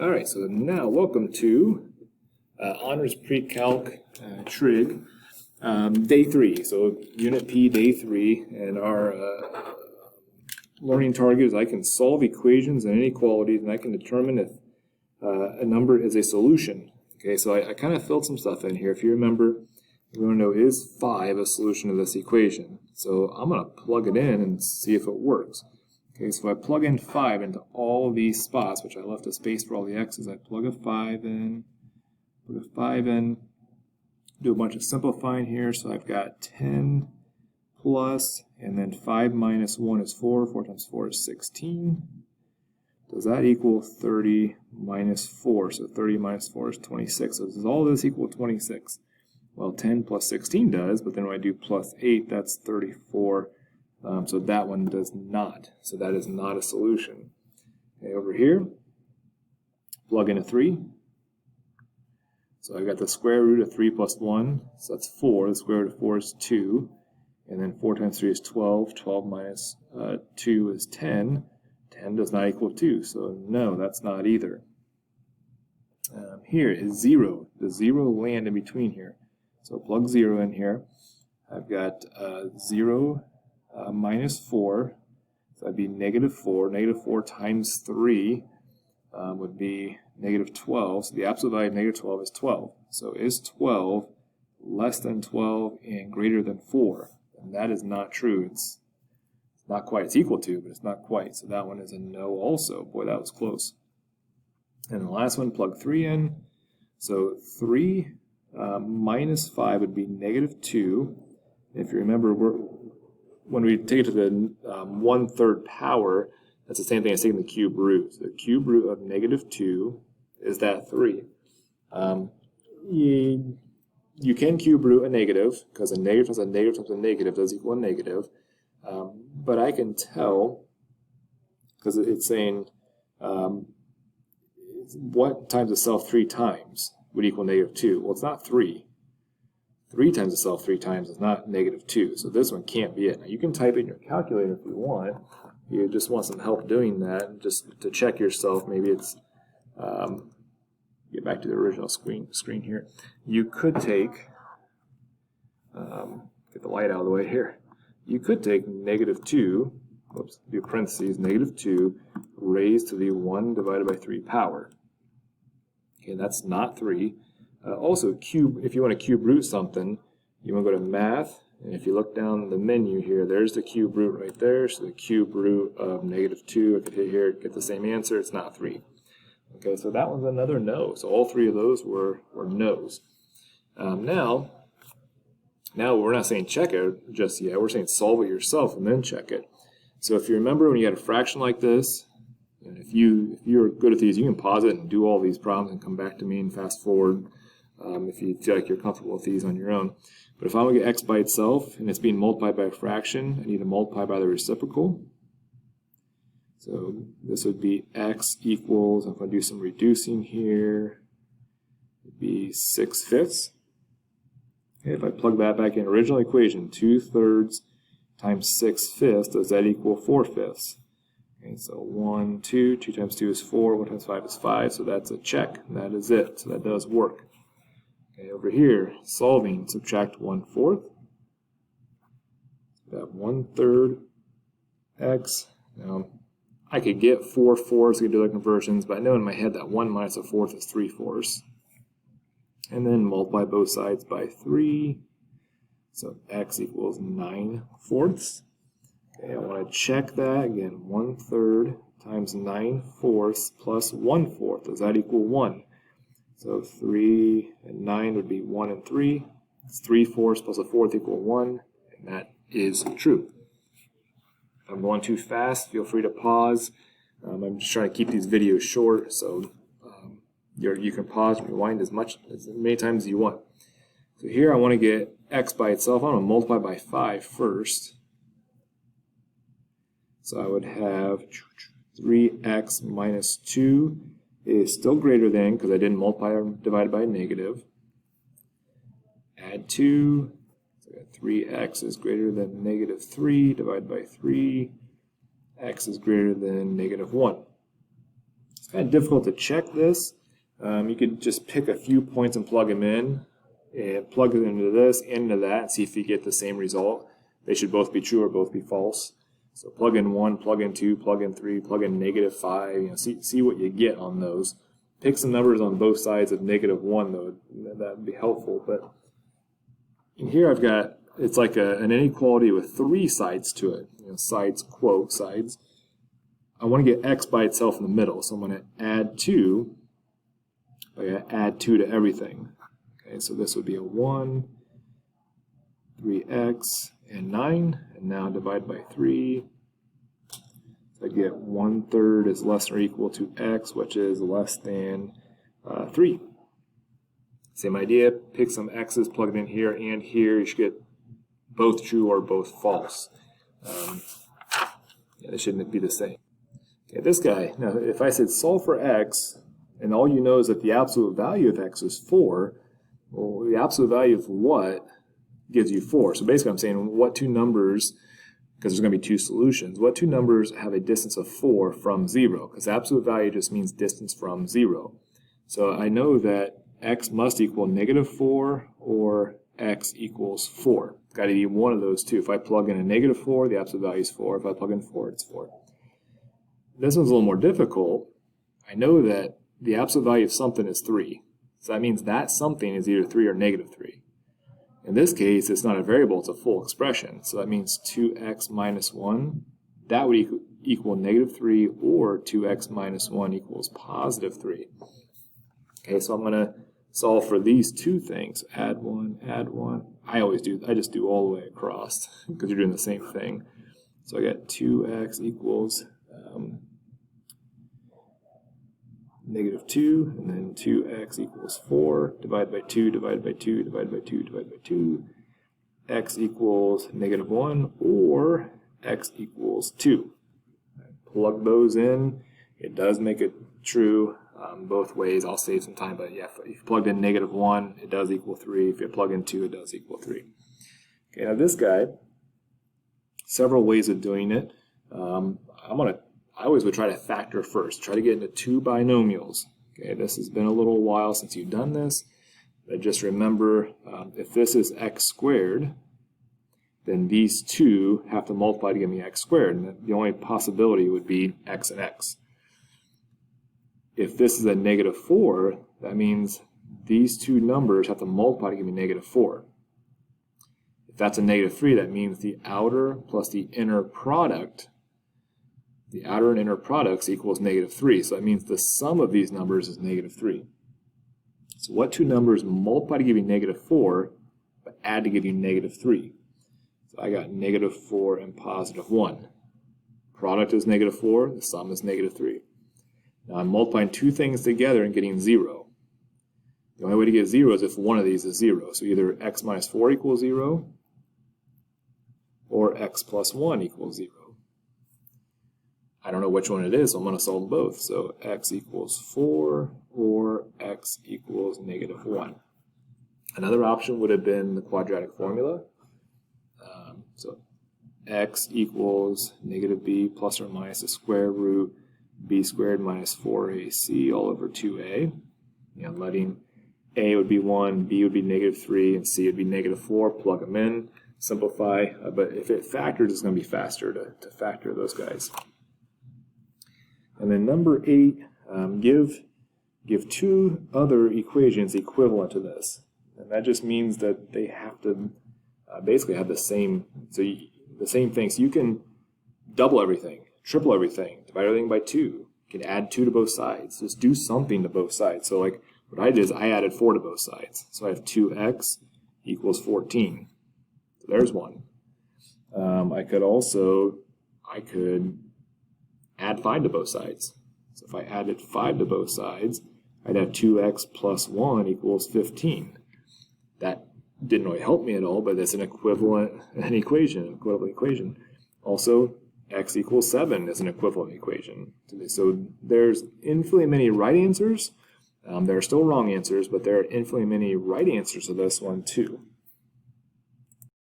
All right, so now welcome to Honors Pre-Calc Trig, Day 3. So Unit P, Day 3, and our learning target is I can solve equations and inequalities, and I can determine if a number is a solution. Okay, so I kind of filled some stuff in here. If you remember, we want to know, is 5 a solution to this equation? So I'm going to plug it in and see if it works. Okay, so if I plug in 5 into all of these spots, which I left a space for all the x's, I plug a 5 in, do a bunch of simplifying here, so I've got 10 plus, and then 5 minus 1 is 4, 4 times 4 is 16. Does that equal 30 minus 4? So 30 minus 4 is 26. So does all this equal 26? Well, 10 plus 16 does, but then when I do plus 8, that's 34. So that one does not. So that is not a solution. Okay, over here, plug in a 3. So I've got the square root of 3 plus 1, so that's 4. The square root of 4 is 2. And then 4 times 3 is 12. 12 minus 2 is 10. 10 does not equal 2, so no, that's not either. Here is 0. Does 0 land in between here? So plug 0 in here. I've got 0 minus 4, so that'd be negative 4. Negative 4 times 3 would be negative 12. So the absolute value of negative 12 is 12. So is 12 less than 12 and greater than 4? And that is not true. It's not quite. It's equal to, but it's not quite. So that one is a no also. Boy, that was close. And the last one, plug 3 in. So 3 minus 5 would be negative 2. If you remember, when we take it to the 1/3 power, that's the same thing as taking the cube root. So the cube root of negative 2 is that 3. You can cube root a negative, because a negative times a negative times a negative does equal a negative. But I can tell, because it's saying what times itself 3 times would equal negative 2. Well, it's not 3. 3 times itself 3 times is not negative 2, so this one can't be it. Now, you can type it in your calculator if you want. You just want some help doing that, just to check yourself. Maybe it's, get back to the original screen here. You could take, get the light out of the way here. You could take negative 2, whoops, do parentheses, negative 2 raised to the 1 divided by 3 power. Okay, that's not 3. Also, if you want to cube root something, you want to go to Math, and if you look down the menu here, there's the cube root right there. So the cube root of negative 2, I could hit here, get the same answer. It's not 3. Okay, so that one's another no. So all 3 of those were no's. Now we're not saying check it just yet. We're saying solve it yourself and then check it. So if you remember when you had a fraction like this, and if you're good at these, you can pause it and do all these problems and come back to me and fast forward if you feel like you're comfortable with these on your own. But if I want to get x by itself and it's being multiplied by a fraction, I need to multiply by the reciprocal. So this would be x equals, I'm going to do some reducing here, it'd be 6/5. Okay, if I plug that back in, original equation, 2/3 times 6/5, does that equal 4/5? Okay, so 1, 2, 2 times 2 is 4, 1 times 5 is 5, so that's a check. That is it. So that does work. Okay, over here, solving, subtract 1/4. Got 1/3 x. Now, I could get 4/4, I could do the conversions, but I know in my head that 1 minus 1/4 is 3/4. And then multiply both sides by 3. So x equals 9/4. Okay, I want to check that again. 1/3 times 9/4 plus 1/4. Does that equal 1? So 3 and 9 would be 1 and 3. It's 3/4 plus a 1/4 equal 1, and that is true. If I'm going too fast, feel free to pause. I'm just trying to keep these videos short, so you can pause and rewind as many times as you want. So here I want to get x by itself. I'm going to multiply by 5 first. So I would have 3x minus 2 is still greater than, because I didn't multiply or divide by a negative. Add 2. So I got 3x is greater than negative 3 divided by 3. X is greater than negative 1. kind of difficult to check this. You could just pick a few points and plug them in, and plug it into this and into that, and see if you get the same result. They should both be true or both be false. So plug in 1, plug in 2, plug in 3, plug in -5. See what you get on those. Pick some numbers on both sides of -1 though. That would be helpful. But in here I've got, it's like an inequality with 3 sides to it. Sides, quote, sides. I want to get x by itself in the middle, so I'm going to add 2. I got to add 2 to everything. Okay, so this would be a 1, 3x, and 9, and now divide by 3. So I get 1/3 is less than or equal to x, which is less than 3. Same idea, pick some x's, plug it in here and here. You should get both true or both false. They shouldn't be the same. Okay, this guy, now if I said solve for x, and all you know is that the absolute value of x is 4, well, the absolute value of what gives you 4? So basically I'm saying what two numbers, because there's going to be 2 solutions, what 2 numbers have a distance of 4 from 0? Because absolute value just means distance from 0. So I know that x must equal -4 or x equals 4. It's got to be one of those two. If I plug in a -4, the absolute value is 4. If I plug in 4, it's 4. This one's a little more difficult. I know that the absolute value of something is 3. So that means that something is either 3 or -3. In this case, it's not a variable, it's a full expression. So that means 2x minus 1, that would equal -3, or 2x minus 1 equals +3. Okay, so I'm going to solve for these two things. Add 1, add 1. I just do all the way across because you're doing the same thing. So I got 2x equals -2, and then 2x equals 4, divided by 2, divided by 2, divided by 2, divided by 2. X equals -1, or x equals 2. Plug those in. It does make it true both ways. I'll save some time, but yeah, if you plugged in -1, it does equal 3. If you plug in 2, it does equal 3. Okay, now this guy, several ways of doing it. I always would try to factor first. Try to get into 2 binomials. Okay, this has been a little while since you've done this, but just remember, if this is x squared, then these 2 have to multiply to give me x squared, and the only possibility would be x and x. If this is a -4, that means these 2 numbers have to multiply to give me -4. If that's a -3, that means the outer plus the inner product, the outer and inner products equals -3. So that means the sum of these numbers is -3. So what 2 numbers multiply to give you -4, but add to give you -3? So I got -4 and +1. Product is -4, the sum is -3. Now I'm multiplying 2 things together and getting 0. The only way to get 0 is if one of these is 0. So either x minus 4 equals 0, or x plus 1 equals 0. I don't know which one it is, so I'm going to solve both. So x equals 4, or x equals -1. Another option would have been the quadratic formula. So x equals -b plus or minus the square root b squared minus 4ac all over 2a. And letting a would be 1, b would be -3, and c would be -4. Plug them in, simplify. But if it factors, it's going to be faster to factor those guys. And then number 8, give 2 other equations equivalent to this. And that just means that they have to basically have the same thing. So you can double everything, triple everything, divide everything by 2. You can add 2 to both sides. Just do something to both sides. So like what I did is I added 4 to both sides. So I have 2x equals 14. So there's one. I could add 5 to both sides. So if I added 5 to both sides, I'd have 2x plus 1 equals 15. That didn't really help me at all, but that's an equivalent equation. Also, x equals 7 is an equivalent equation. So there's infinitely many right answers. There are still wrong answers, but there are infinitely many right answers to this one too.